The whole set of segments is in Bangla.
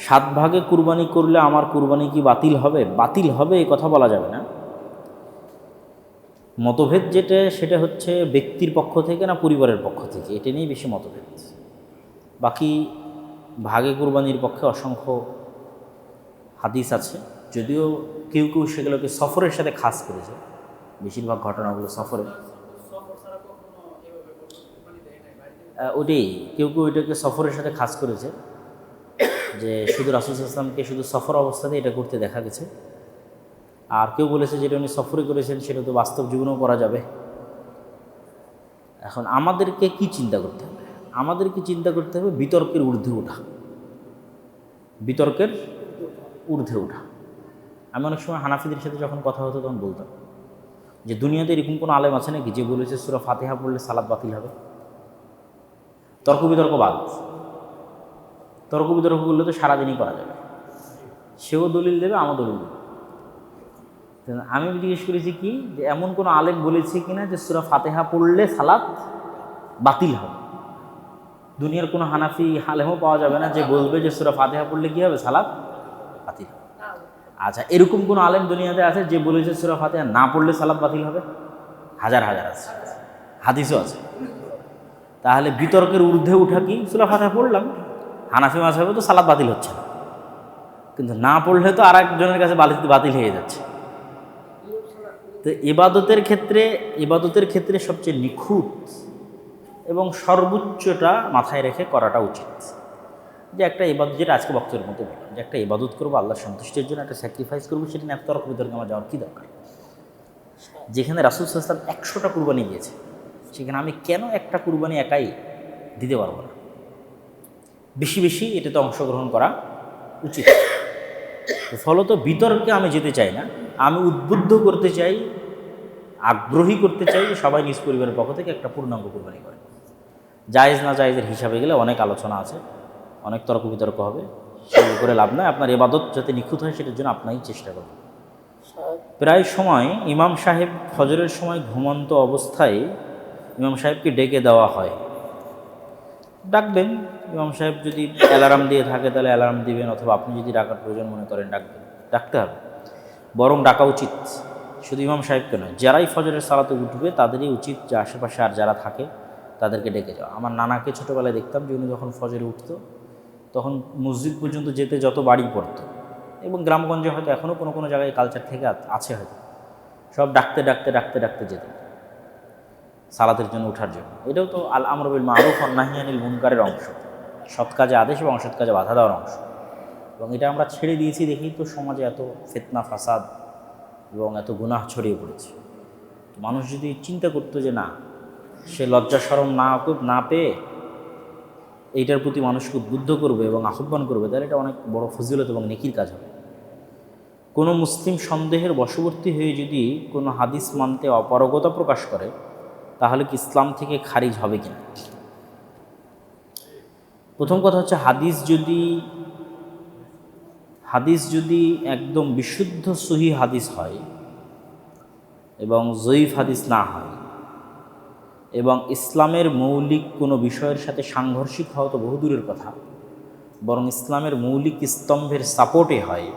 7 ভাগে কুরবানি করলে আমার কুরবানি কি বাতিল হবে? বাতিল হবে এই কথা বলা যাবে না। মতভেদ যেটা সেটা হচ্ছে ব্যক্তির পক্ষ থেকে না পরিবারের পক্ষ থেকে, এটা নিয়েই বেশি মতভেদ। বাকি ভাগে কুরবানির পক্ষে অসংখ্য হাদিস আছে, যদিও কেউ কেউ সেগুলোকে সফরের সাথে খাস করেছে। বেশিরভাগ ঘটনাগুলো সফরে, ওটাই কেউ কেউ এটাকে সফরের সাথে খাস করেছে, যে শুধু রাসূল সাল্লাল্লাহু আলাইহি ওয়াসাল্লামকে শুধু সফর অবস্থাতে এটা করতে দেখা গেছে। আর কেউ বলেছে যেটা উনি সফরে করেছেন সেটা তো বাস্তব জীবনেও করা যাবে। এখন আমাদেরকে কি চিন্তা করতে হবে? আমাদেরকে চিন্তা করতে হবে বিতর্কের ঊর্ধ্বে ওঠা, বিতর্কের ঊর্ধ্বে ওঠা। আমি অনেক সময় হানাফিদের সাথে যখন কথা হতো তখন বলতাম যে দুনিয়াতে এরকম কোনো আলেম আছে নাকি যে বলেছে সূরা ফাতিহা পড়লে সালাত বাতিল হবে? তর্ক বিতর্ক বাদ, তর্ক বিতর্ক করলে তো সারাদিনই করা যাবে। সেও দলিল দেবে, আমার দলিল দেবে। আমি জিজ্ঞেস করেছি কি যে এমন কোনো আলেম বলেছে কিনা যে সূরা ফাতিহা পড়লে সালাত বাতিল হবে? দুনিয়ার কোনো হানাফি আলেমও পাওয়া যাবে না যে বলবে যে সূরা ফাতিহা পড়লে কী হবে, সালাত বাতিল হবে। আচ্ছা, এরকম কোনো আলেম দুনিয়াতে আছে যে বলেছে সূরা ফাতিহা না পড়লে সালাত বাতিল হবে? হাজার হাজার আছে, হাদিসও আছে। তাহলে বিতর্কের ঊর্ধ্বে উঠা কি? সূরা ফাতিহা পড়লাম, হানাফি মাযহাবে তো সালাত বাতিল হচ্ছে না, কিন্তু না পড়লে তো আর একজনের কাছে বাতিল হয়ে যাচ্ছে। তো ইবাদতের ক্ষেত্রে সবচেয়ে নিখুঁত এবং সর্বোচ্চটা মাথায় রেখে করাটা উচিত। যে একটা ইবাদত, যেটা আজকে বক্তব্যের মতো বললাম, যে একটা ইবাদত করবো আল্লাহর সন্তুষ্টির জন্য, একটা স্যাক্রিফাইস করবো, সেটা নিয়ে তর্ক বিতর্কে আমার যাওয়ার কী দরকার? যেখানে রাসূল সাল্লাল্লাহু আলাইহি ওয়াসাল্লাম 100টা কুরবানি দিয়েছে, সেখানে আমি কেন একটা কুরবানি একাই দিতে পারবো না? বেশি বেশি এটাতে অংশগ্রহণ করা উচিত। ফলত বিতর্কে আমি যেতে চাই না, আমি উদ্বুদ্ধ করতে চাই, আগ্রহী করতে চাই যে সবাই নিজ পরিবারের পক্ষ থেকে একটা পূর্ণাঙ্গ কুরবানি করে। জায়েজ না জায়েজের হিসাবে গেলে অনেক আলোচনা আছে, অনেক তর্ক বিতর্ক হবে, সেগুলো করে লাভ নয়। আপনার ইবাদত যাতে নিখুঁত হয় সেটার জন্য আপনাই চেষ্টা করবেন। প্রায় সময় ইমাম সাহেব ফজরের সময় ঘুমন্ত অবস্থায় ইমাম সাহেবকে ডেকে দেওয়া হয়। ডাকবেন, ইমাম সাহেব যদি অ্যালার্ম দিয়ে থাকে তাহলে অ্যালার্ম দিবেন, অথবা আপনি যদি ডাকার প্রয়োজন মনে করেন ডাকবেন। ডাকতে হবে, বরং ডাকা উচিত। শুধু ইমাম সাহেবকে নয়, যারাই ফজরের সালাতে উঠবে তাদেরই উচিত যে আশেপাশে আর যারা থাকে তাদেরকে ডেকে যাওয়া। আমার নানাকে ছোটোবেলায় দেখতাম যে উনি যখন ফজরে উঠতো তখন মসজিদ পর্যন্ত যেতে যত বাড়ি পড়তো, এবং গ্রামগঞ্জে হয়তো এখনও কোনো কোনো জায়গায় কালচার থেকে আছে হয়তো, সব ডাকতে ডাকতে ডাকতে ডাকতে যেতেন সালাতের জন্য, ওঠার জন্য। এটাও তো আল আমর বিল মারুফ ওয়ান নাহি আনিল মুনকারের অংশ, সৎ কাজে আদেশ এবং অসৎ কাজে বাধা দেওয়ার অংশ। এবং এটা আমরা ছেড়ে দিয়েছি দেখেই তো সমাজে এত ফিতনা ফাসাদ এবং এত গুনাহ ছড়িয়ে পড়েছে। মানুষ যদি চিন্তা করতো যে না, সে লজ্জা শরম না পেয়ে এইটার প্রতি মানুষকে উদ্বুদ্ধ করবে এবং আহ্বান করবে, তাহলে এটা অনেক বড় ফজিলত এবং নেকির কাজ হবে। কোনো মুসলিম সন্দেহের বশবর্তী হয়ে যদি কোনো হাদিস মানতে অপারগতা প্রকাশ করে, তাহলে কি ইসলাম থেকে খারিজ হবে কিনা? প্রথম কথা হচ্ছে, হাদিস যদি একদম বিশুদ্ধ সহিহ হাদিস হয় এবং জয়ীফ হাদিস না হয়, এবং ইসলামের মৌলিক কোনো বিষয়ের সাথে সাংঘর্ষিক হওয়া তো বহুদূরের কথা, বরং ইসলামের মৌলিক স্তম্ভের সাপোর্টে হয়,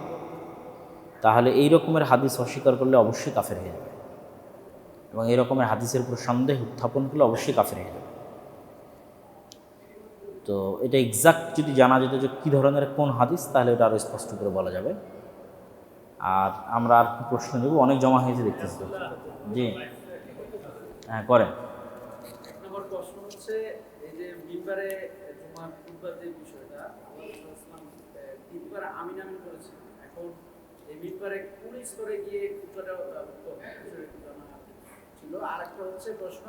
তাহলে এই রকমের হাদিস অস্বীকার করলে অবশ্যই কাফের হয়ে যাবে, এবং এই রকমের হাদিসের উপর সন্দেহ উত্থাপন করলে অবশ্যই কাফের হয়ে যাবে। তো এটা এক্সাক্ট যদি জানা যেত যে কী ধরনের কোন হাদিস, তাহলে ওটা আরও স্পষ্ট করে বলা যাবে। আর আমরা আর কি প্রশ্ন নেব? অনেক জমা হয়েছে দেখতেছি। জি হ্যাঁ, করেন। আমার প্রশ্ন হচ্ছে, এই যে মিম্বারে জুমার খুতবার যে বিষয়টা, তিনবার আমিন আমিন করেছে, এখন এই মিম্বারে কোন স্তরে গিয়ে খুতবাটা ছিল? আর একটা হচ্ছে প্রশ্ন,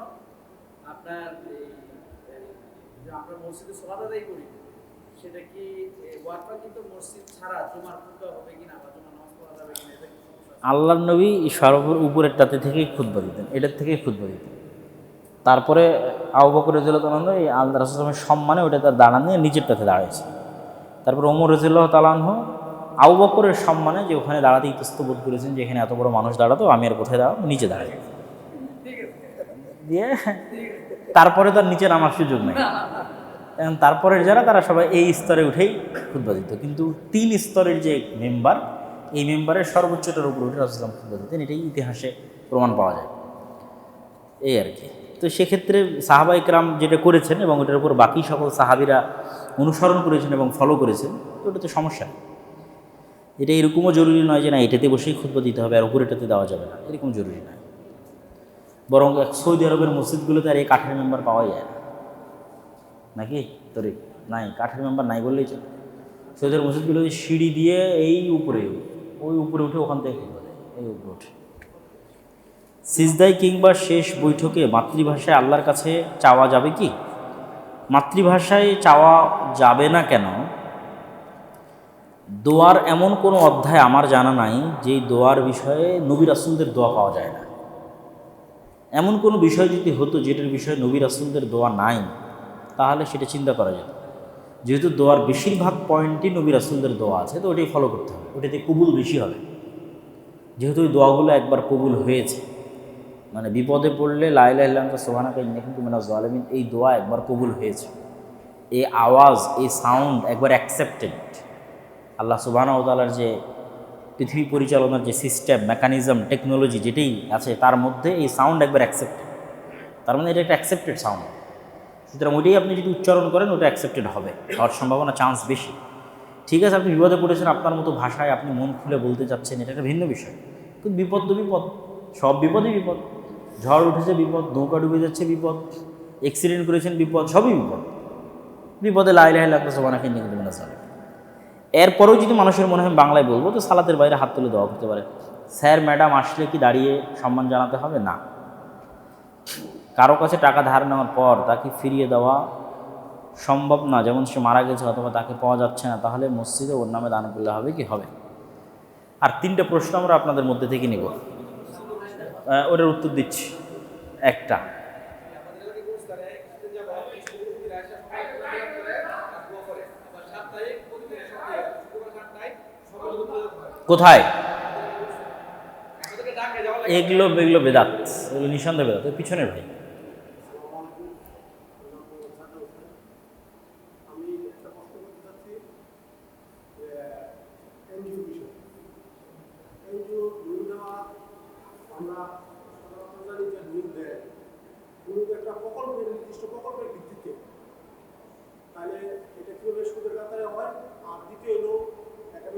আপনার এই যে আমরা মসজিদে সালাত আদায় করি, সেটা কি ওয়াকফাকৃত মসজিদ ছাড়া জুমার খুতবা হবে কিনা বা জুমার নামাজ পড়া যাবে কিনা? এটা আল্লাহর নবী সর্বোপর উপরেরটাতে থেকেই খুতবা দিতেন, এটার থেকেই খুতবা দিতেন। তারপরে আবু বকর রাদিয়াল্লাহু আনহু এই আল্লাহ রাসূলের সাল্লাল্লাহু সম্মানে ওটা তার দাঁড়ান নিয়ে নিচেরটাতে দাঁড়িয়েছে। তারপর ওমর রাদিয়াল্লাহু তাআলা আনহু আবু বকরের সম্মানে, যে ওখানে দাঁড়াতে ইতস্ত বোধ করেছেন যে এখানে এত বড় মানুষ দাঁড়াতো, আমি আর কোথায় দাঁড়াবো, নিচে দাঁড়াই দিয়ে তারপরে তার নিচে নামার সুযোগ নেই। এখন তারপরের যারা তারা সবাই এই স্তরে উঠেই খুতবা দিত, কিন্তু 3 স্তরের যে মেম্বার, এই মেম্বারের সর্বোচ্চটার উপরে উঠে রাসূলুল্লাহ খুতবা দিতেন, এটাই ইতিহাসে প্রমাণ পাওয়া যায়। এই আর কি। তো সেক্ষেত্রে সাহাবা ইকরাম যেটা করেছেন এবং ওটার উপর বাকি সকল সাহাবিরা অনুসরণ করেছেন এবং ফলো করেছেন, তো ওটা তো সমস্যা। এটা এরকমও জরুরি নয় যে না এটাতে বসেই খুতবা দিতে হবে আর উপরেটাতে দেওয়া যাবে না, এরকম জরুরি নয়। বরং সৌদি আরবের মসজিদগুলোতে আর এই কাঠের মেম্বার পাওয়া যায় না, নাকি তোরে নাই, কাঠের মেম্বার নাই বললেই চলে। সৌদি আরব মসজিদগুলোতে সিঁড়ি দিয়ে এই উপরে, ওই উপরে উঠে ওখান থেকে খুতবা দেয়, এই উপরে উঠে। সিজদায় কিংবা শেষ বৈঠকে মাতৃভাষায় আল্লাহর কাছে চাওয়া যাবে কি? মাতৃভাষায় চাওয়া যাবে না কেন? দোয়ার এমন কোনো অধ্যায় আমার জানা নাই যেই দোয়ার বিষয়ে নবী রাসূলদের দোয়া পাওয়া যায় না। এমন কোনো বিষয় যদি হতো যেটার বিষয়ে নবী রাসূলদের দোয়া নাই, তাহলে সেটা চিন্তা করা যেত। যেহেতু দোয়ার বেশিরভাগ পয়েন্টই নবী রাসূলদের দোয়া আছে, তো ওটাই ফলো করতে হবে, ওটাতে কবুল বেশি হবে। যেহেতু ওই দোয়াগুলো একবার কবুল হয়েছে, মানে বিপদে পড়লে লা ইলাহা ইল্লা আনতা সুবহানাকা ইন্নী কুনতু মিনাজ জালিমিন, এই দোয়া একবার কবুল হয়েছে, এই আওয়াজ, এই সাউন্ড একবার অ্যাকসেপ্টেড। আল্লাহ সুবহানাহু ওয়া তাআলার যে পৃথিবী পরিচালনার যে সিস্টেম, মেকানিজম, টেকনোলজি যেটাই আছে তার মধ্যে এই সাউন্ড একবার অ্যাকসেপ্টেড, তার মানে এটা একটা অ্যাকসেপ্টেড সাউন্ড। সুতরাং ওইটাই আপনি যদি উচ্চারণ করেন ওটা অ্যাকসেপ্টেড হবে, হওয়ার সম্ভাবনা চান্স বেশি। ঠিক আছে, আপনি বিপদে পড়েছেন, আপনার মতো ভাষায় আপনি মন খুলে বলতে চাচ্ছেন, এটা একটা ভিন্ন বিষয়। কিন্তু বিপদ তো বিপদ, সব বিপদই বিপদ। ঝড় উঠেছে বিপদ, নৌকা ডুবে যাচ্ছে বিপদ, অ্যাক্সিডেন্ট করেছেন বিপদ, সবই বিপদ। বিপদে লা ইলাহা ইল্লা আনতা সুবহানাকা ইন্নী কুনতু মিনাজ জালিমিন। এরপরেও যদি মানুষের মনে হয় বাংলায় বলবো, তো সালাতের বাইরে হাত তুলে দোয়া করতে পারে। স্যার ম্যাডাম আসলে কি দাঁড়িয়ে সম্মান জানাতে হবে? না। কারো কাছে টাকা ধার নেওয়ার পর তাকে ফিরিয়ে দেওয়া সম্ভব না, যেমন সে মারা গেছে অথবা তাকে পাওয়া যাচ্ছে না, তাহলে মসজিদে ওর নামে দান করলে হবে কি? হবে। আর 3টে প্রশ্ন আমরা আপনাদের মধ্যে থেকে নিব, ওটার উত্তর দিচ্ছি। একটা, কোথায়? এগুলো বেদাত, এগুলো নিঃসন্দেহে বেদাত। ওই পিছনের ভাই,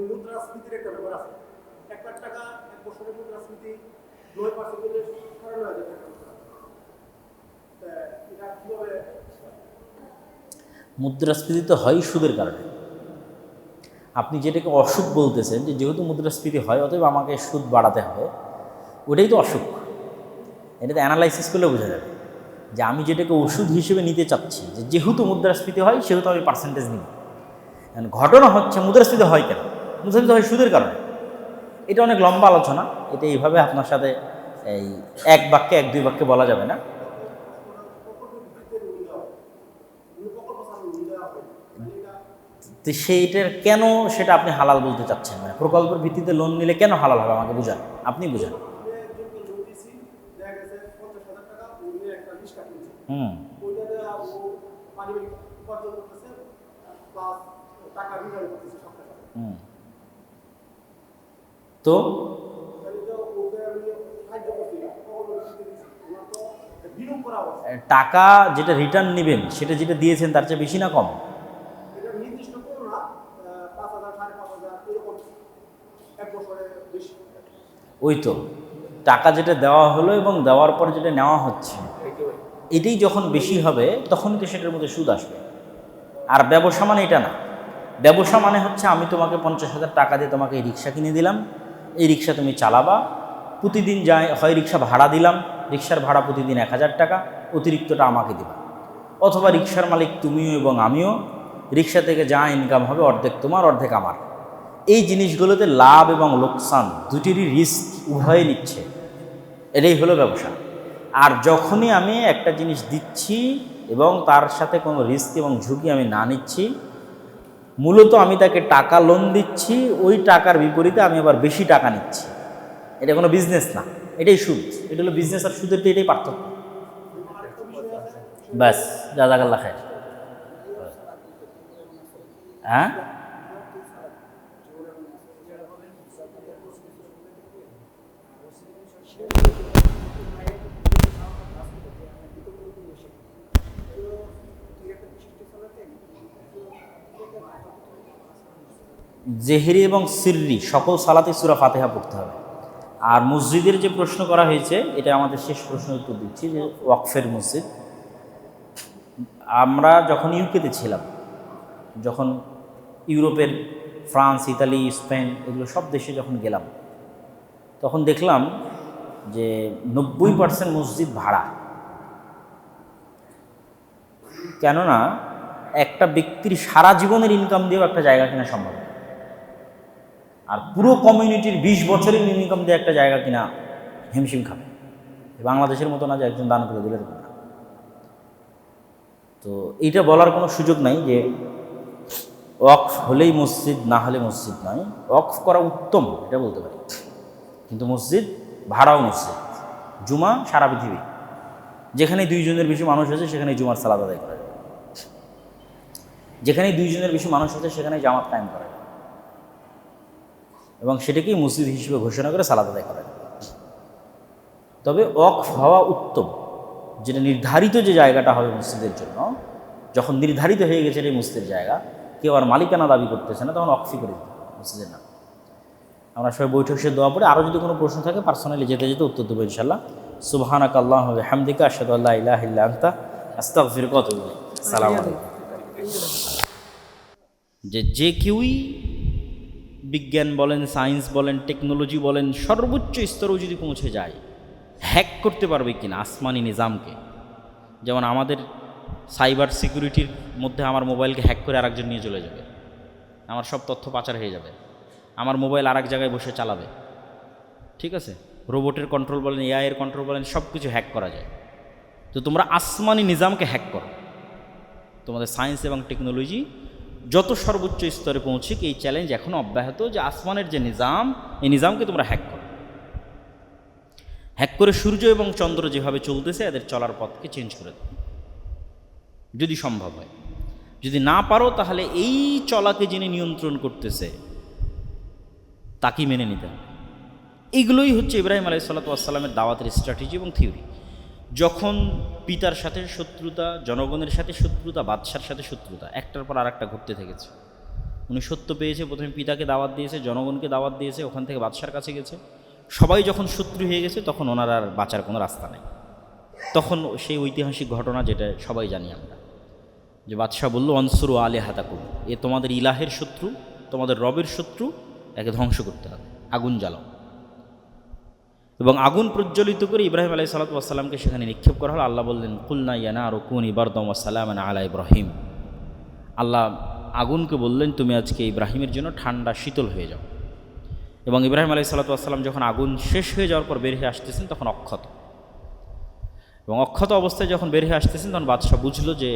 মুদ্রাস্ফীতির একটা ব্যাপার আছে। 1 লাখ টাকা এক বছরের মুদ্রাস্ফীতি 9% হলে 18,000 টাকা। এটা কিভাবে? মুদ্রাস্ফীতি তো হয় সুদের কারণে। আপনি যেটাকে অসুখ বলতেছেন, যে যেহেতু মুদ্রাস্ফীতি হয় অতএব আমাকে সুদ বাড়াতে হবে, ওটাই তো অসুখ। এটাতে অ্যানালাইসিস করলে বোঝা যাবে যে আমি যেটাকে ওষুধ হিসেবে নিতে চাচ্ছি, যে যেহেতু মুদ্রাস্ফীতি হয় সেহেতু আমি পার্সেন্টেজ নিব। ঘটনা হচ্ছে মুদ্রাস্ফীতি হয় কেন? মুদ্রাস্ফীতি হয় সুদের কারণে। এটা অনেক লম্বা আলোচনা, এটা এইভাবে আপনার সাথে এই এক বাক্যে 1-2 বাক্যে বলা যাবে না। তো সেইটার কেন সেটা আপনি হালাল বলতে চাচ্ছেন, মানে প্রকল্পের ভিত্তিতে লোন নিলে কেন হালাল হবে আমাকে বুঝান, আপনি বুঝান। তো টাকা যেটা রিটার্ন নেবেন সেটা যেটা দিয়েছেন তার চেয়ে বেশি না কম? ওই তো টাকা যেটা দেওয়া হলো এবং দেওয়ার পর যেটা নেওয়া হচ্ছে এটাই যখন বেশি হবে তখন তো সেটার মধ্যে সুদ আসবে। আর ব্যবসা মানে এটা না। ব্যবসা মানে হচ্ছে আমি তোমাকে 50,000 টাকা দিয়ে তোমাকে এই রিক্সা কিনে দিলাম, এই রিক্সা তুমি চালাবা, প্রতিদিন যায় হয় রিক্সা ভাড়া দিলাম, রিক্সার ভাড়া প্রতিদিন 1,000 টাকা, অতিরিক্তটা আমাকে দিবা। অথবা রিক্সার মালিক তুমিও এবং আমিও, রিক্সা থেকে যা ইনকাম হবে অর্ধেক তোমার অর্ধেক আমার। এই জিনিসগুলোতে লাভ এবং লোকসান দুটিরই রিস্ক উভয়ে নিচ্ছে, এটাই হলো ব্যবসা। আর যখনই আমি একটা জিনিস দিচ্ছি এবং তার সাথে কোনো রিস্ক এবং ঝুঁকি আমি না নিচ্ছি, মূলত আমি তাকে টাকা লোন দিচ্ছি, ওই টাকার বিপরীতে আমি আবার বেশি টাকা নিচ্ছি। এটা কোনো বিজনেস না, এটাই সুদ। এটা হলো বিজনেস আর সুদের, এটাই পার্থক্য। ব্যাস, জাযাকাল্লাহ খাইর। হ্যাঁ, জেহেরি এবং সিররি সকল সালাতে সূরা ফাতিহা পড়তে হবে। আর মসজিদের যে প্রশ্ন করা হয়েছে, এটা আমাদের শেষ প্রশ্নের উত্তর দিচ্ছি, যে ওয়াকফের মসজিদ। আমরা যখন ইউকেতে ছিলাম, যখন ইউরোপের ফ্রান্স, ইতালি, স্পেন এগুলো সব দেশে যখন গেলাম, তখন দেখলাম যে 90% মসজিদ ভাড়া। কেননা একটা ব্যক্তির সারা জীবনের ইনকাম দিয়েও একটা জায়গা কেনা সম্ভব, আর পুরো কমিউনিটির 20 বছরের ইনকাম দিয়ে একটা জায়গা কিনা হিমশিম খাবে। বাংলাদেশের মতো না যে একজন দান করে দিলে না। তো এইটা বলার কোনো সুযোগ নাই যে ওয়াকফ হলেই মসজিদ, না হলে মসজিদ নয়। ওয়াকফ করা উত্তম, এটা বলতে পারি, কিন্তু মসজিদ ভাড়াও মসজিদ। জুমা সারা পৃথিবী যেখানে 2 জনের বেশি মানুষ আছে সেখানে জুমার সালাত আদায় করা যায়, যেখানে 2 জনের বেশি মানুষ আছে সেখানে জামাত কায়েম করা যায়, এবং সেটাকেই মসজিদ হিসেবে ঘোষণা করে সালাত আদায় করা যায়। তবে ওয়াকফ হওয়া উত্তম, যেটা নির্ধারিত যে জায়গাটা হবে মসজিদের জন্য, যখন নির্ধারিত হয়ে গেছে এই মসজিদের জায়গা, কেউ আর মালিকানা দাবি করতেছে না, তখন ওয়াকফই করে দিতে হবে মসজিদের নাম। আমরা সবাই বৈঠক শেষে দোয়া পড়ে, আরও যদি কোনো প্রশ্ন থাকে পার্সোনালি যেতে যেতে উত্তর দেবো ইনশাল্লাহ। সুবহানাকা আল্লাহুম্মা ওয়া বিহামদিকা আশহাদু আল্লা ইলাহা ইল্লা আনতা আস্তাগফিরুকা ওয়া আতুবু ইলাইক। আসসালামু আলাইকুম। যে কেউই বিজ্ঞান বলেন, সায়েন্স বলেন, টেকনোলজি বলেন, সর্বোচ্চ স্তরেও যদি পৌঁছে যায়, হ্যাক করতে পারবে কিনা আসমানি নিজামকে। যেমন আমাদের সাইবার সিকিউরিটির মধ্যে আমার মোবাইলকে হ্যাক করে আরেকজন নিয়ে চলে যাবে, আমার সব তথ্য পাচার হয়ে যাবে, আমার মোবাইল আরেক জায়গায় বসে চালাবে, ঠিক আছে। রোবটের কন্ট্রোল বলেন, এআই এর কন্ট্রোল বলেন, সব কিছু হ্যাক করা যায়। তো তোমরা আসমানি নিজামকে হ্যাক করো। তোমাদের সায়েন্স এবং টেকনোলজি যত সর্বোচ্চ স্তরে পৌঁছে, এই চ্যালেঞ্জ এখনও অব্যাহত, যে আসমানের যে নিজাম, এই নিজামকে তোমরা হ্যাক করো। হ্যাক করে সূর্য এবং চন্দ্র যেভাবে চলতেছে এদের চলার পথকে চেঞ্জ করে দাও, যদি সম্ভব হয়। যদি না পারো, তাহলে এই চলাকে যিনি নিয়ন্ত্রণ করতেছে তাকেই মেনে নিতে হবে। এইগুলোই হচ্ছে ইব্রাহিম আলাইহিসসালাতু ওয়াসসালামের দাওয়াতের স্ট্র্যাটেজি এবং থিওরি। যখন পিতার সাথে শত্রুতা, জনগণের সাথে শত্রুতা, বাদশার সাথে শত্রুতা, একটার পর আরেকটা ঘটতে থেকেছে। উনি সত্য পেয়েছে, প্রথমে পিতাকে দাওয়াত দিয়েছে, জনগণকে দাওয়াত দিয়েছে, ওখান থেকে বাদশার কাছে গেছে। সবাই যখন শত্রু হয়ে গেছে, তখন ওনার আর বাঁচার কোনো রাস্তা নেই। তখন সেই ঐতিহাসিক ঘটনা, যেটা সবাই জানি আমরা, যে বাদশাহ বলল, অনসুরু আলিহাতাকুম, এ তোমাদের ইলাহের শত্রু, তোমাদের রবের শত্রু, একে ধ্বংস করতে হবে, আগুন জ্বালাও। এবং আগুন প্রজ্বলিত করে ইব্রাহিম আলাইহিসসালাতু ওয়াসসালামকে সেখানে নিক্ষেপ করা হলো। আল্লাহ বললেন, কুলনা ইয়া নারু কুনি বারদাম ওয়া সালামান আলা ইব্রাহিম। আল্লাহ আগুনকে বললেন, তুমি আজকে ইব্রাহিমের জন্য ঠান্ডা শীতল হয়ে যাও। এবং ইব্রাহিম আলাইহিসসালাতু ওয়াসসালাম যখন আগুন শেষ হয়ে যাওয়ার পর বের হয়ে আসতেছেন, তখন অক্ষত, এবং অক্ষত অবস্থায় যখন বের হয়ে আসতেছেন, তখন বাদশাহ বুঝলো যে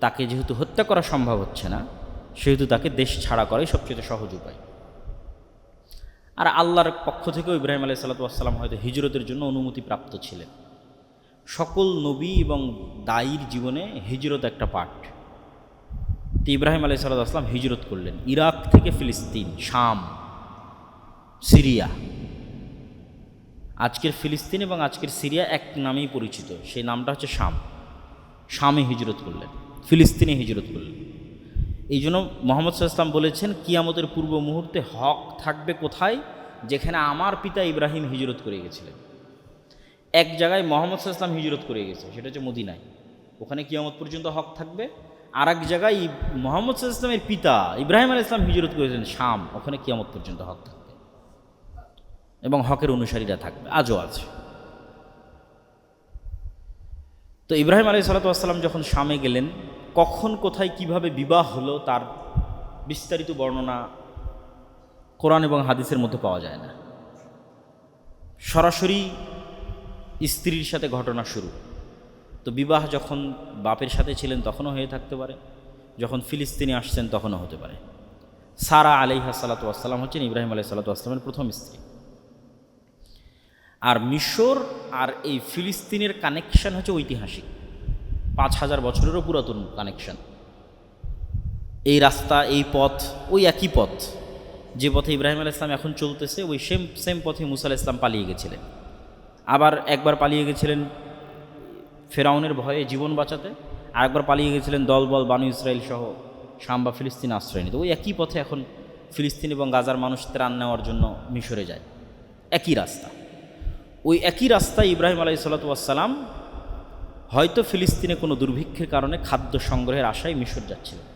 তাকে যেহেতু হত্যা করা সম্ভব হচ্ছে না, সেহেতু তাকে দেশ ছাড়া করাই সবচেয়ে সহজ উপায়। আর আল্লাহর পক্ষ থেকেও ইব্রাহিম আলাইহিসসালাতু ওয়াসসালাম হয়তো হিজরতের জন্য অনুমতি প্রাপ্ত ছিলেন। সকল নবী এবং দায়ীর জীবনে হিজরত একটা পার্ট। তো ইব্রাহিম আলাইহিসসালাতু ওয়াসসালাম হিজরত করলেন ইরাক থেকে ফিলিস্তিন, শাম, সিরিয়া। আজকের ফিলিস্তিন এবং আজকের সিরিয়া এক নামেই পরিচিত, সেই নামটা হচ্ছে শাম। শামে হিজরত করলেন, ফিলিস্তিনে হিজরত করলেন। এই জন্য মুহাম্মদ সাল্লাল্লাহু আলাইহি ওয়াসাল্লাম বলেছেন, কিয়ামতের পূর্ব মুহূর্তে হক থাকবে কোথায়? যেখানে আমার পিতা ইব্রাহিম হিজরত করে গেছিলেন। এক জায়গায় মুহাম্মদ সাল্লাল্লাহু আলাইহি ওয়াসাল্লাম হিজরত করে গেছে, সেটা হচ্ছে মদিনায়, ওখানে কিয়ামত পর্যন্ত হক থাকবে। আর এক জায়গায় মুহাম্মদ সাল্লাল্লাহু আলাইহি ওয়াসাল্লামের পিতা ইব্রাহিম আলাইহিস সালাম হিজরত করেছেন শাম, ওখানে কিয়ামত পর্যন্ত হক থাকবে এবং হকের অনুসারীরা থাকবে, আজও আছে। তো ইব্রাহিম আলাইহিসসালাতু ওয়াসসালাম যখন শামে গেলেন, কখন কোথায় কিভাবে বিবাহ হলো তার বিস্তারিত বর্ণনা কোরআন এবং হাদিসের মধ্যে পাওয়া যায় না। সরাসরি স্ত্রীর সাথে ঘটনা শুরু। তো বিবাহ যখন বাপের সাথে ছিলেন তখনও হয়ে থাকতে পারে, যখন ফিলিস্তিনে আসছেন তখনও হতে পারে। সারা আলাইহাসসালাতু ওয়াসসালাম হচ্ছেন ইব্রাহিম আলাইহিসসালাতু ওয়াসসালামের প্রথম স্ত্রী। আর মিশর আর এই ফিলিস্তিনের কানেকশন হচ্ছে ঐতিহাসিক, 5000 বছরেরও পুরাতন কানেকশন। এই রাস্তা, এই পথ ওই একই পথ যে পথে ইব্রাহিম আলাইহিস সালাম এখন চলতেছে, ওই সেম পথে মুসা আলাইহিস সালাম পালিয়ে গেছিলেন। আবার একবার পালিয়ে গেছিলেন ফেরাউনের ভয়ে জীবন বাঁচাতে, আর একবার পালিয়ে গেছিলেন দলবল বানু ইসরায়েল সহ শাম বা ফিলিস্তিন আশ্রয় নিতে। ওই একই পথে এখন ফিলিস্তিন এবং গাজার মানুষ ত্রাণ নেওয়ার জন্য মিশরে যায়, একই রাস্তা। ওই একই রাস্তায় ইব্রাহিম আলাইহিস সালাম হয়তো ফিলিস্তিনে কোনো দুর্ভিক্ষের কারণে খাদ্য সংগ্রহের আশায় মিশর যাচ্ছিলেন।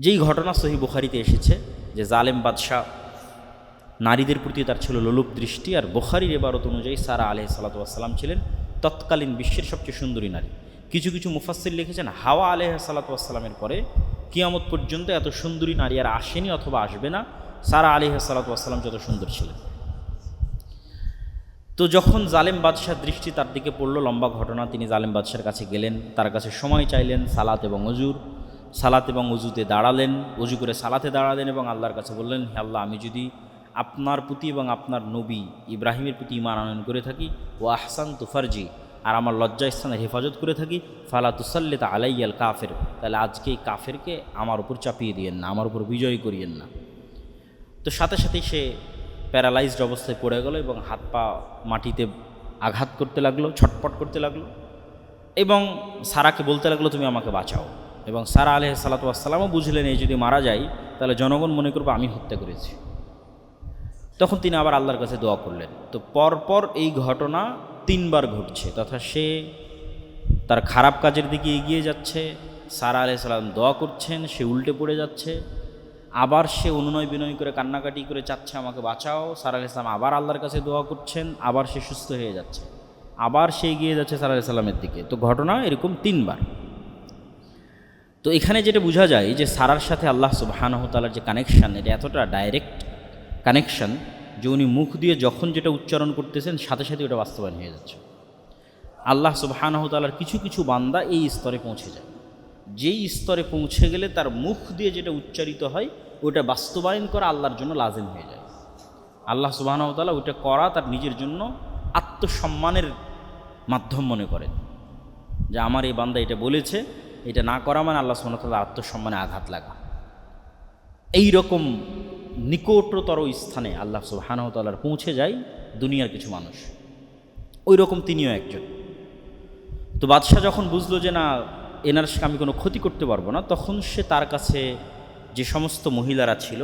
যেই ঘটনা সহিহ বুখারীতে এসেছে যে জালেম বাদশাহ নারীদের প্রতি তার ছিল লোলুপ দৃষ্টি, আর বুখারীর ইবারত অনুযায়ী সারা আলাইহিস সালাম ছিলেন তৎকালীন বিশ্বের সবচেয়ে সুন্দরী নারী। কিছু কিছু মুফাসসির লিখেছেন হাওয়া আলাইহিস সালামের পরে কিয়ামত পর্যন্ত এত সুন্দরী নারী আর আসেনি অথবা আসবে না, সারা আলাইহিস সালাম যত সুন্দর ছিলেন। তো যখন জালেম বাদশার দৃষ্টি তার দিকে পড়ল, লম্বা ঘটনা, তিনি জালেম বাদশার কাছে গেলেন, তার কাছে সময় চাইলেন সালাত এবং অজুতে দাঁড়ালেন, অজু করে সালাতে দাঁড়ালেন এবং আল্লাহর কাছে বললেন, হে আল্লাহ, আমি যদি আপনার প্রতি এবং আপনার নবী ইব্রাহিমের প্রতি ঈমান আনয়ন করে থাকি, ও আহসান তুফারজি, আর আমার লজ্জা স্থানের হেফাজত করে থাকি, ফালা তুসাল্লিত আলাইয়াল কাফের, তাহলে আজকে এই কাফেরকে আমার উপর চাপিয়ে দিয়েন না, আমার উপর বিজয় করিয়েন না। তো সাথে সাথেই সে প্যারালাইজড অবস্থায় পড়ে গেল এবং হাত পা মাটিতে আঘাত করতে লাগলো, ছটপট করতে লাগলো এবং সারাকে বলতে লাগলো, তুমি আমাকে বাঁচাও। এবং সারা আলাইহিস সালামও বুঝলেন এই যদি মারা যায় তাহলে জনগণ মনে করবে আমি হত্যা করেছি। তখন তিনি আবার আল্লাহর কাছে দোয়া করলেন। তো পরপর এই ঘটনা 3 বার ঘটছে, তথা সে তার খারাপ কাজের দিকে এগিয়ে যাচ্ছে, সারা আলাইহিস সালাম দোয়া করছেন, সে উল্টে পড়ে যাচ্ছে, আবার সে অনুনয় বিনয় করে কান্নাকাটি করে চাচ্ছে আমাকে বাঁচাও, সারা আলাইহিস সালাম আবার আল্লাহর কাছে দোয়া করছেন, আবার সে সুস্থ হয়ে যাচ্ছে, আবার সে এগিয়ে যাচ্ছে সারা আলাইহিস সালামের দিকে। তো ঘটনা এরকম 3 বার। তো এখানে যেটা বোঝা যায় যে সারার সাথে আল্লাহ সুবহানাহু ওয়া তাআলার যে কানেকশান, এটা এতটা ডাইরেক্ট কানেকশান যে উনি মুখ দিয়ে যখন যেটা উচ্চারণ করতেছেন সাথে সাথে ওটা বাস্তবায়ন হয়ে যাচ্ছে। আল্লাহ সুবহানাহু ওয়া তাআলার কিছু কিছু বান্দা এই স্তরে পৌঁছে যায়, যেই স্তরে পৌঁছে গেলে তার মুখ দিয়ে যেটা উচ্চারিত হয় ওটা বাস্তবায়ন করা আল্লাহর জন্য লাজিম হয়ে যায়। আল্লাহ সুবহানাহু ওয়া তাআলা ওটা করা তার নিজের জন্য আত্মসম্মানের মাধ্যম মনে করেন, যে আমার এই বান্দা এটা বলেছে, এটা না করা মানে আল্লাহ সুবহানাহু ওয়া তাআলা আত্মসম্মানে আঘাত লাগা। এই রকম নিকটতর স্থানে আল্লাহ সুবহানাহু ওয়া তাআলার পৌঁছে যায় দুনিয়ার কিছু মানুষ, ওই রকম তিনিও একজন। তো বাদশাহ যখন বুঝলো যে না, এনার আমি কোনো ক্ষতি করতে পারবো না, তখন সে তার কাছে যে সমস্ত মহিলারা ছিল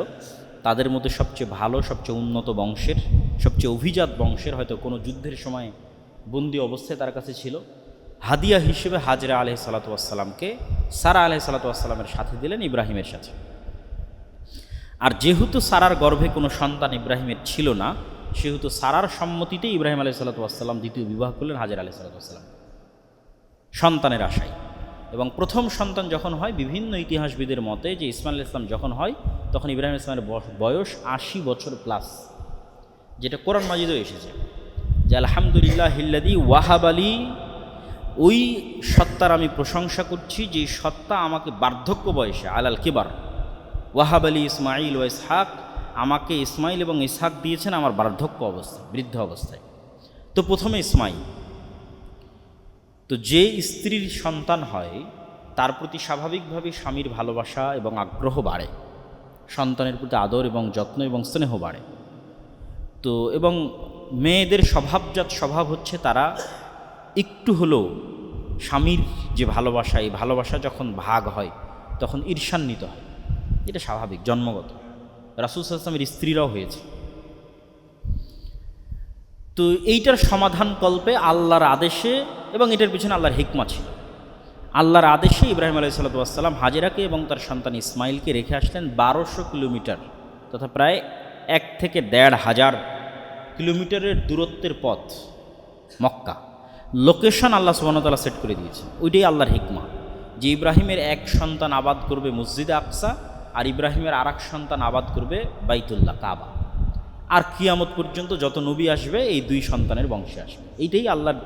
তাদের মধ্যে সবচেয়ে ভালো, সবচেয়ে উন্নত বংশের, সবচেয়ে অভিজাত বংশের, হয়তো কোনো যুদ্ধের সময় বন্দি অবস্থায় তার কাছে ছিল, হাদিয়া হিসেবে হাজরা আলাইহিস সালামকে সারা আলাইহিস সালামের সাথে দিলেন, ইব্রাহিমের সাথে। আর যেহেতু সারার গর্ভে কোনো সন্তান ইব্রাহিমের ছিল না, সেহেতু সারার সম্মতিতে ইব্রাহিম আলাইহিস সালাম দ্বিতীয় বিবাহ করলেন হাজরা আলাইহিস সালাম সন্তানের আশায়। এবং প্রথম সন্তান যখন হয়, বিভিন্ন ইতিহাসবিদের মতে যে ইসমাইল আলাইহিস সালাম যখন হয় তখন ইব্রাহিম আলাইহিস সালামের বয়স 80 বছর প্লাস, যেটা কোরআন মাজিদেও এসেছে যে আলহামদুলিল্লাহিল্লাযী ওয়াহাব আলী, ওই সত্তার আমি প্রশংসা করছি যে সত্তা আমাকে বার্ধক্য বয়সে আলাল কিবার ওয়াহাব আলী ইসমাইল ও ইসহাক, আমাকে ইসমাইল এবং ইসহাক দিয়েছেন আমার বার্ধক্য অবস্থায়, বৃদ্ধ অবস্থায়। তো প্রথমে ইসমাইল, তো যে স্ত্রীর সন্তান হয় তার প্রতি স্বাভাবিকভাবেই স্বামীর ভালোবাসা এবং আগ্রহ বাড়ে, সন্তানের প্রতি আদর এবং যত্ন এবং স্নেহ বাড়ে। তো এবং মেয়েদের স্বভাবজাত স্বভাব হচ্ছে তারা একটু হলেও স্বামীর যে ভালোবাসা, এই ভালোবাসা যখন ভাগ হয় তখন ঈর্ষান্বিত হয়, এটা স্বাভাবিক, জন্মগত। রাসূল সাল্লাল্লাহু আলাইহি ওয়াসাল্লামের স্ত্রীরাও হয়েছে। তো এইটার সমাধান কল্পে আল্লাহর আদেশে, এবং এটার পিছনে আল্লাহর হিকমা ছিল, আল্লাহর আদেশে ইব্রাহিম আলাইহিস সালাম হাজেরাকে এবং তার সন্তান ইসমাইলকে রেখে আসলেন 1200 কিলোমিটার, তথা প্রায় 1 থেকে 1,500 কিলোমিটারের দূরত্বের পথ মক্কা। লোকেশন আল্লাহ সুবহানাহু ওয়া তাআলা সেট করে দিয়েছে, ওইটাই আল্লাহর হিকমা, যে ইব্রাহিমের এক সন্তান আবাদ করবে মসজিদে আকসা, আর ইব্রাহিমের আর এক সন্তান আবাদ করবে বাইতুল্লাহ কাবা, আর কিয়ামত পর্যন্ত যত নবী আসবে এই 2 সন্তানের বংশে আসবে। এইটাই আল্লাহর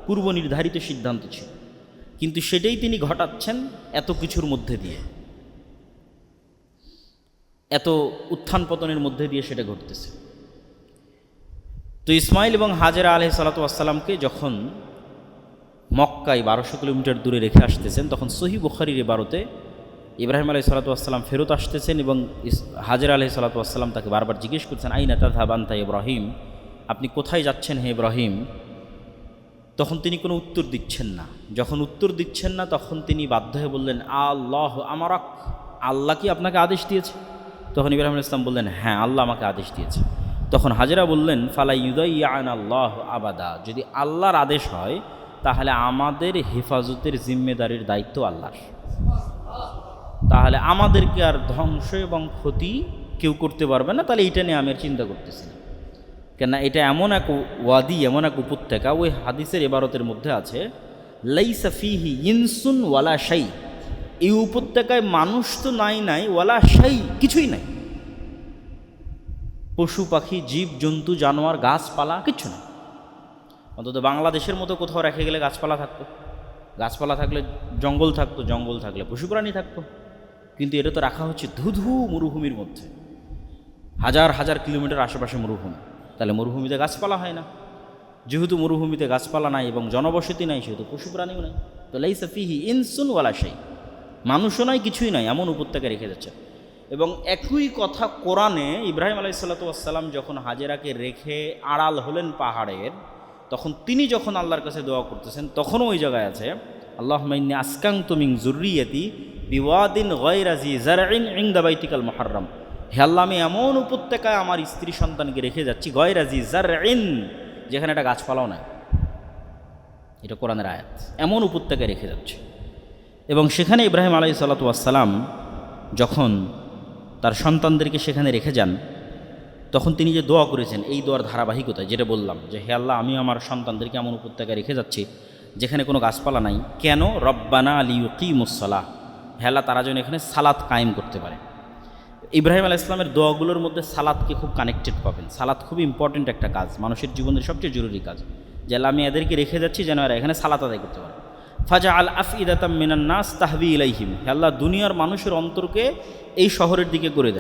পূর্ব নির্ধারিত সিদ্ধান্ত ছিল, কিন্তু সেটাই তিনি ঘটাচ্ছেন এত কিছুর মধ্যে দিয়ে, এত উত্থান পতনের মধ্যে দিয়ে সেটা ঘটতেছে। তো ইসমাইল এবং হাজেরা আলাইহিস সালামকে যখন মক্কায় 1200 কিলোমিটার দূরে রেখে আসতেছেন, তখন সহিহ বুখারীর ইবারতে ইব্রাহিম আলাইহিস সালাতু ওয়াস সালাম ফেরত আসতেছেন এবং হাজেরা আলাইহিস সালাতু ওয়াস সালাম তাকে বারবার জিজ্ঞেস করছেন, আইনা তাযহাব আনতা ইব্রাহিম, আপনি কোথায় যাচ্ছেন হে ইব্রাহিম? তখন তিনি কোনো উত্তর দিচ্ছেন না। যখন উত্তর দিচ্ছেন না তখন তিনি বাধ্য হয়ে বললেন, আল্লাহ আমারাক, আল্লাহ কি আপনাকে আদেশ দিয়েছে? তখন ইব্রাহিম আলাইহিস সালাম বললেন, হ্যাঁ, আল্লাহ আমাকে আদেশ দিয়েছে। তখন হাজেরা বললেন, ফালা ইউদাইয়ানা আল্লাহ আবাদা, যদি আল্লাহর আদেশ হয় তাহলে আমাদের হেফাজতের জিম্মেদারির দায়িত্ব আল্লাহর, তাহলে আমাদেরকে আর ধ্বংস এবং ক্ষতি কেউ করতে পারবে না, তাহলে এইটা নিয়ে আমি আর চিন্তা করতেছি না। কেননা এটা এমন এক ওয়াদি, এমন এক উপত্যকা, ওই হাদিসের ইবারতের মধ্যে আছে লাইসা ফিহি ইনসুন ওয়ালা শাই, এই উপত্যকায় মানুষ তো নাই ওয়ালা শাই, কিছুই নাই, পশু পাখি জীব জন্তু জানোয়ার গাছপালা কিচ্ছু না। অন্তত বাংলাদেশের মতো কোথাও রেখে গেলে গাছপালা থাকতো, গাছপালা থাকলে জঙ্গল থাকতো, জঙ্গল থাকলে পশু প্রাণী থাকতো, কিন্তু এটা তো রাখা হচ্ছে ধুধু মরুভূমির মধ্যে, হাজার হাজার কিলোমিটার আশেপাশে মরুভূমি, তাহলে মরুভূমিতে গাছপালা হয় না। যেহেতু মরুভূমিতে গাছপালা নাই এবং জনবসতি নাই, সেহেতু পশু প্রাণীও নাই। তো লাইসা ফিহি ইনসুন ওয়ালা শাই, মানুষও নাই, কিছুই নাই, এমন উপত্যকা রেখে যাচ্ছে। এবং একই কথা কোরআনে ইব্রাহিম আলাইহিস সালাতু ওয়াস সালাম যখন হাজেরাকে রেখে আড়াল হলেন পাহাড়ের, তখন তিনি যখন আল্লাহর কাছে দোয়া করতেছেন তখনও ওই জায়গায় আছে, আল্লাহুম্মা ইন্নী আসকানতু মিন যুররিয়াতি বিওয়াদিন গায়রা জি যারইন ইনদা বাইতিকাল মুহাররম, হে আল্লাহ, আমি এমন উপত্যকায় আমার স্ত্রী সন্তানকে রেখে যাচ্ছি, গায়রা জি যারইন, যেখানে একটা গাছপালাও নাই। এটা কোরআনের আয়াত, এমন উপত্যকায় রেখে যাচ্ছে। এবং সেখানে ইব্রাহিম আলাইহিস সালাতু ওয়াস সালাম যখন তার সন্তানদেরকে সেখানে রেখে যান, তখন তিনি যে দোয়া করেছেন, এই দোয়ার ধারাবাহিকতা, যেটা বললাম যে হে আল্লাহ, আমি আমার সন্তানদেরকে এমন উপত্যকায় রেখে যাচ্ছি যেখানে কোনো গাছপালা নাই, কেন? রব্বানা লিইয়ুকিমুস সালাহ, হে আল্লাহ, তারা যেন এখানে সালাত কায়েম করতে পারে। ইব্রাহিম আলাইহিস সালামের দোয়াগুলোর মধ্যে সালাতকে খুব কানেক্টেড পাবেন। সালাত খুব ইম্পর্টেন্ট একটা কাজ, মানুষের জীবনের সবচেয়ে জরুরি কাজ, যে আল্লাহ, আমি এদেরকে রেখে যাচ্ছি যেন এরা এখানে সালাত আদায় করতে পারে। ফাজআল আফইদাতাম মিনান নাস তাহবি ইলাইহিম, হে আল্লাহ, দুনিয়ার মানুষের অন্তরকে এই শহরের দিকে করে দেন।